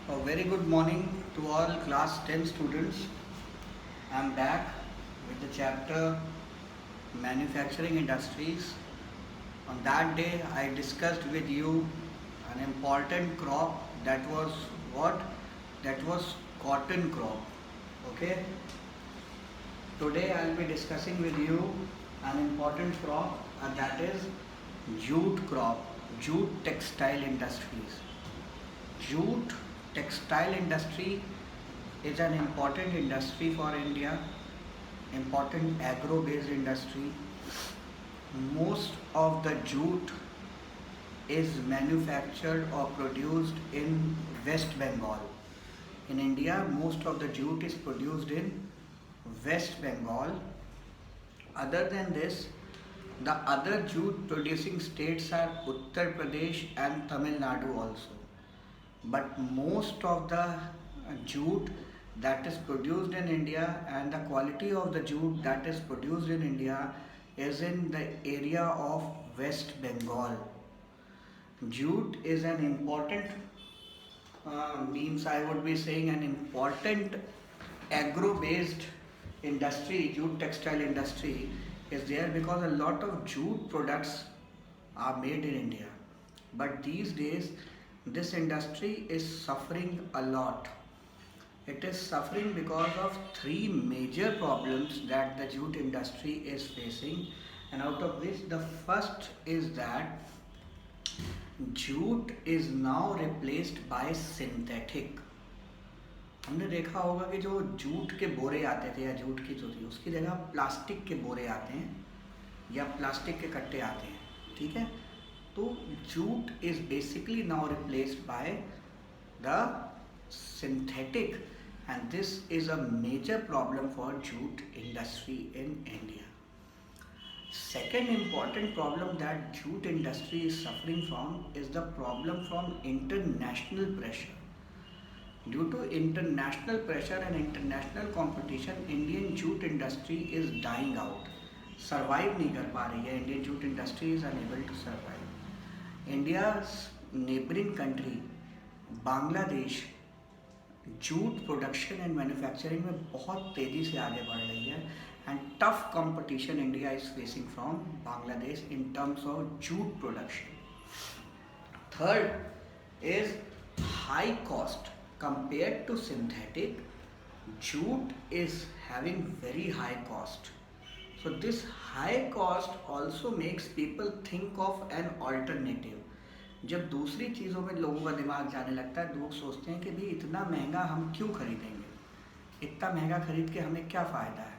A very good morning to all class 10 students. I am back with the chapter Manufacturing Industries. On that day, I discussed with you an important crop that was what? That was cotton crop. Okay. Today, I will be discussing with you an important crop that is jute crop, jute textile industries. Jute textile industry is an important industry for India, important agro-based industry. Most of the jute is manufactured or produced in West Bengal. In India, most of the jute is produced in West Bengal. Other than this, the other jute producing states are Uttar Pradesh and Tamil Nadu also. But most of the jute that is produced in India and the quality of the jute that is produced in India is in the area of West Bengal. Jute is an important, means I would be saying an important agro-based industry, jute textile industry is there because a lot of jute products are made in India. But these days, this industry is suffering a lot. It is suffering because of three major problems that the jute industry is facing, and out of which the first is that jute is now replaced by synthetic. हमने देखा होगा कि जो jute के बोरे आते थे या जूट की जो थी उसकी जगह प्लास्टिक के बोरे आते हैं या प्लास्टिक के कट्टे आते हैं, ठीक है। तो jute is basically now replaced by the synthetic and this is a major problem for jute industry in India. Second important problem that jute industry is suffering from is the problem from international pressure. Due to international pressure and international competition, Indian jute industry is dying out. Survive नहीं कर पा रही है. Indian jute industry is unable to survive. India's neighboring country, Bangladesh, jute production and manufacturing में बहुत तेजी से आगे बढ़ रही है. And tough competition India is facing from Bangladesh in terms of jute production. Third is high cost. Compared to synthetic, jute is having very high cost. So this high cost also makes people think of an alternative. जब दूसरी चीज़ों में लोगों का दिमाग जाने लगता है, लोग सोचते हैं कि भाई इतना महंगा हम क्यों खरीदेंगे, इतना महंगा खरीद के हमें क्या फ़ायदा है.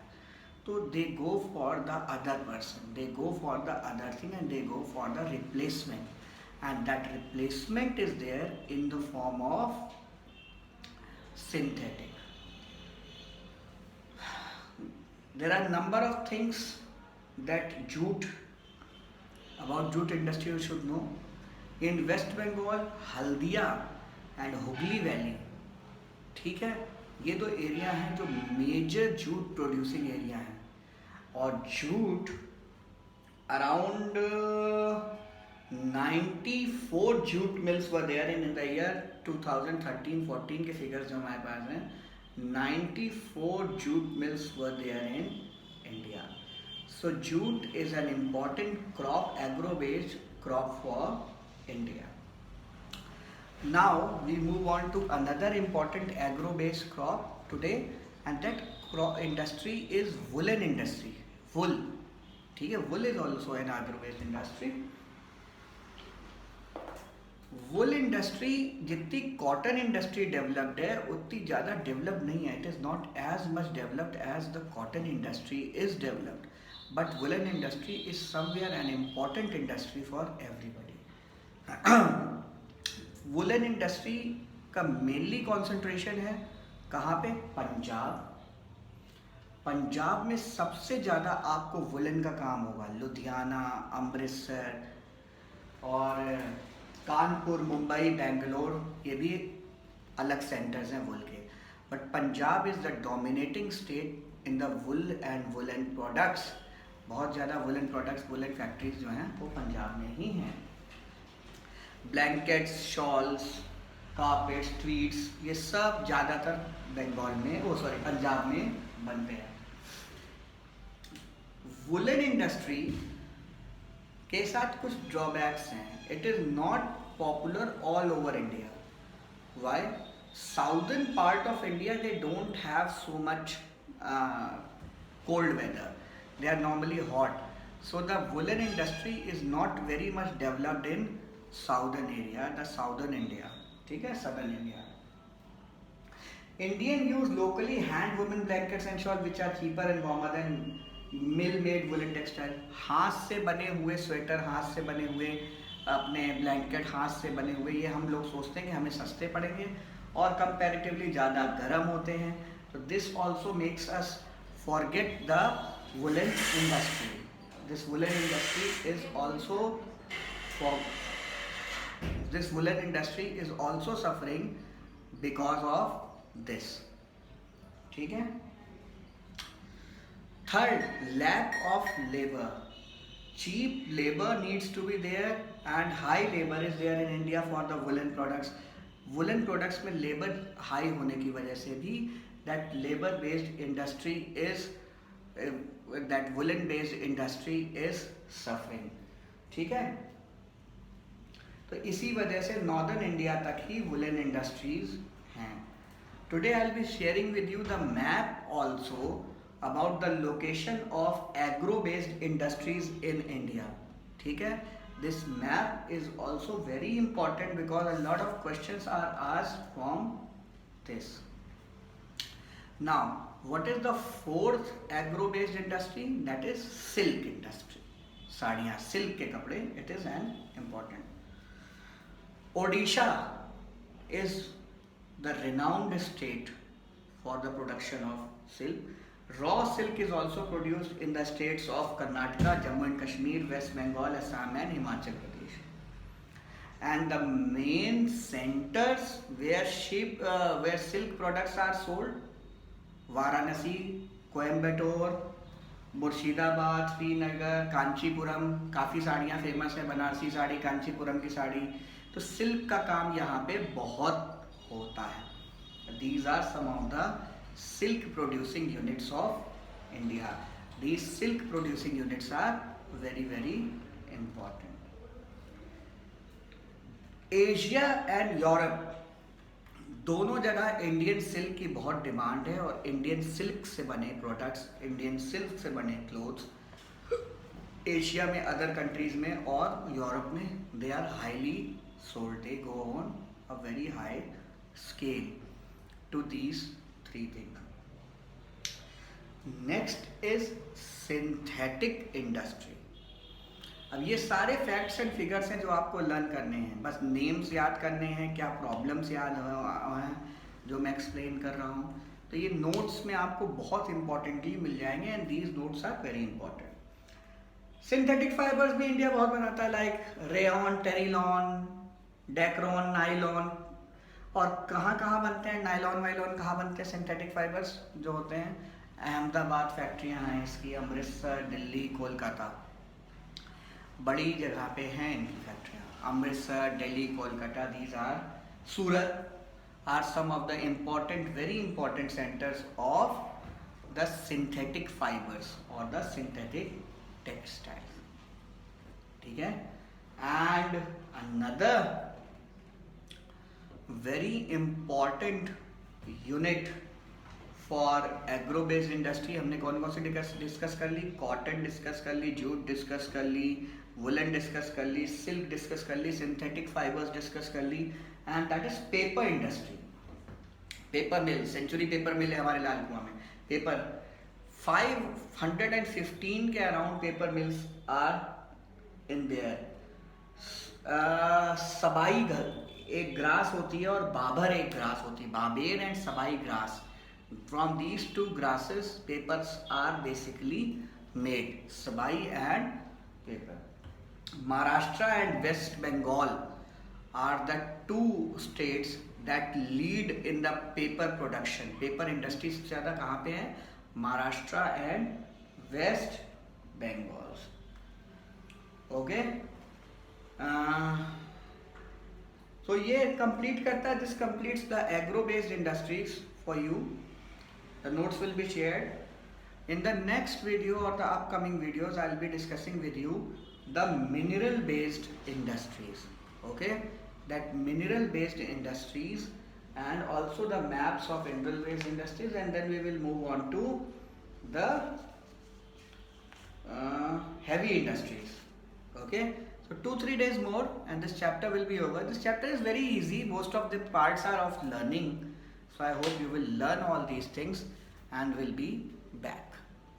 तो they go for the other person, they go for the other thing and they go for the replacement, and that replacement is there in the form of synthetic. There are a number of things that about jute industry you should know. In West Bengal, Haldia and Hooghly Valley, ठीक है, ये दो area हैं जो major jute producing area हैं. और jute around 94 jute mills were there in the year 2013-14 के figures जो हमारे पास हैं. 94 jute mills were there in India. So jute is an important crop, agro-based crop for India. Now we move on to another important agro-based crop today, and that crop industry is woolen industry. Wool, ठीक है, wool is also an agro-based industry. Wool industry जितनी cotton industry developed है उतनी ज़्यादा develop नहीं है. It is not as much developed as the cotton industry is developed, but woollen industry is somewhere an important industry for everybody. Woollen industry का mainly concentration है कहाँ पे? पंजाब. पंजाब में सबसे ज़्यादा आपको वुलन का काम होगा. लुधियाना, अमृतसर और कानपुर, मुंबई, बेंगलोर, ये भी अलग सेंटर्स हैं वुल के. But Punjab is the dominating state in the wool and woollen products. बहुत ज़्यादा वुलन प्रोडक्ट्स, वुलन फैक्ट्रीज जो हैं वो पंजाब में ही हैं. ब्लैंकेट्स, शॉल्स, कार्पेट्स, ट्वीट्स, ये सब ज़्यादातर बंगाल में, पंजाब में बनते हैं। वुलन इंडस्ट्री के साथ कुछ ड्रॉबैक्स हैं। It is not popular all over India. Why? Southern part of India they don't have so much cold weather. They are normally hot. So the woolen industry is not very much developed in southern area, the southern India. ठीक है, southern India. Indian use locally hand woven blankets and shawl which are cheaper and warmer than mill made woolen textile. हाथ से बने हुए sweater, हाथ से बने हुए अपने ब्लैंकेट, हाथ से बने हुए, ये हम लोग सोचते हैं कि हमें सस्ते पड़ेंगे और कंपैरेटिवली ज़्यादा गर्म होते हैं। तो this also makes us forget the woolen industry. This woolen industry is also suffering because of this. ठीक है? Third, lack of labor. Cheap labor needs to be there and high labor is there in India for the woolen products. Woolen products में labor high होने की वजह से भी that labor based industry is that woolen based industry is suffering. ठीक है? तो इसी वजह से नॉर्दर्न इंडिया तक ही वुलन इंडस्ट्रीज हैं। Today I will be sharing with you the map also about the location of agro based industries in India. ठीक है? This map is also very important because a lot of questions are asked from this. Now, what is the fourth agro-based industry? That is silk industry. साड़ियाँ, silk के कपड़े, it is an important. Odisha is the renowned state for the production of silk. Raw silk is also produced in the states of Karnataka, Jammu and Kashmir, West Bengal, Assam and Himachal Pradesh. And the main centers where silk products are sold, Varanasi, Coimbatore, Murshidabad, Srinagar, Kanchipuram, काफ़ी साड़ियाँ famous है, बनारसी साड़ी, कांचीपुरम की साड़ी। तो silk का काम यहाँ पे बहुत होता है। These are some of the silk producing units of India. These silk producing units are very very important. Asia and Europe दोनों जगह इंडियन सिल्क की बहुत डिमांड है और इंडियन सिल्क से बने प्रोडक्ट्स, इंडियन सिल्क से बने क्लोथ्स एशिया में, अदर कंट्रीज में और यूरोप में they are highly sold. They go on a very high scale to these three things. Next is synthetic industry. अब ये सारे फैक्ट्स एंड फिगर्स हैं जो आपको लर्न करने हैं, बस नेम्स याद करने हैं, क्या प्रॉब्लम्स याद हैं जो मैं एक्सप्लेन कर रहा हूँ. तो ये नोट्स में आपको बहुत इंपॉर्टेंटली मिल जाएंगे and these notes are very important. Synthetic fibres भी इंडिया बहुत बनाता है, like rayon, terylene, dacron, nylon. और कहाँ कहाँ बनते हैं नाइलॉन वाइलॉन, कहाँ बनते हैं सिंथेटिक फाइबर्स जो होते हैं? अहमदाबाद फैक्ट्रियाँ हैं इसकी, अमृतसर, दिल्ली, कोलकाता, बड़ी जगह पे हैं इनकी फैक्ट्रियाँ. Amritsar, Delhi, Kolkata, these are, Surat are some of the important, very important centres of the synthetic fibres और द सिंथेटिक टेक्सटाइल. ठीक है. And another very important unit for agro based industry, हमने कौन कौन सी डिस्कस कर ली? कॉटन डिस्कस कर ली, जूट डिस्कस कर ली, woollen discuss कर ली, सिल्क डिस्कस कर ली, सिंथेटिक फाइबर्स डिस्कस कर ली, and that is paper industry. Paper mill, century paper mill है हमारे लाल कुआं में. पेपर 515 के around paper mills are in there. सबाई एक ग्रास होती है और बाबर एक ग्रास होती है, बाबेर एंड सबाई grass. From these two grasses papers are basically made, sabai and paper. Maharashtra and West Bengal are the two states that lead in the paper production. Paper industry सबसे ज़्यादा कहाँ पे है? Maharashtra and West Bengal. Okay. तो ये complete करता है, this completes the agro based industries for you. The notes will be shared in the next video or the upcoming videos. I'll be discussing with you the mineral based industries. Okay, that mineral based industries and also the maps of mineral based industries, and then we will move on to the heavy industries. Okay, so 2-3 days more and this chapter will be over. This chapter is very easy, most of the parts are of learning, so I hope you will learn all these things and will be back.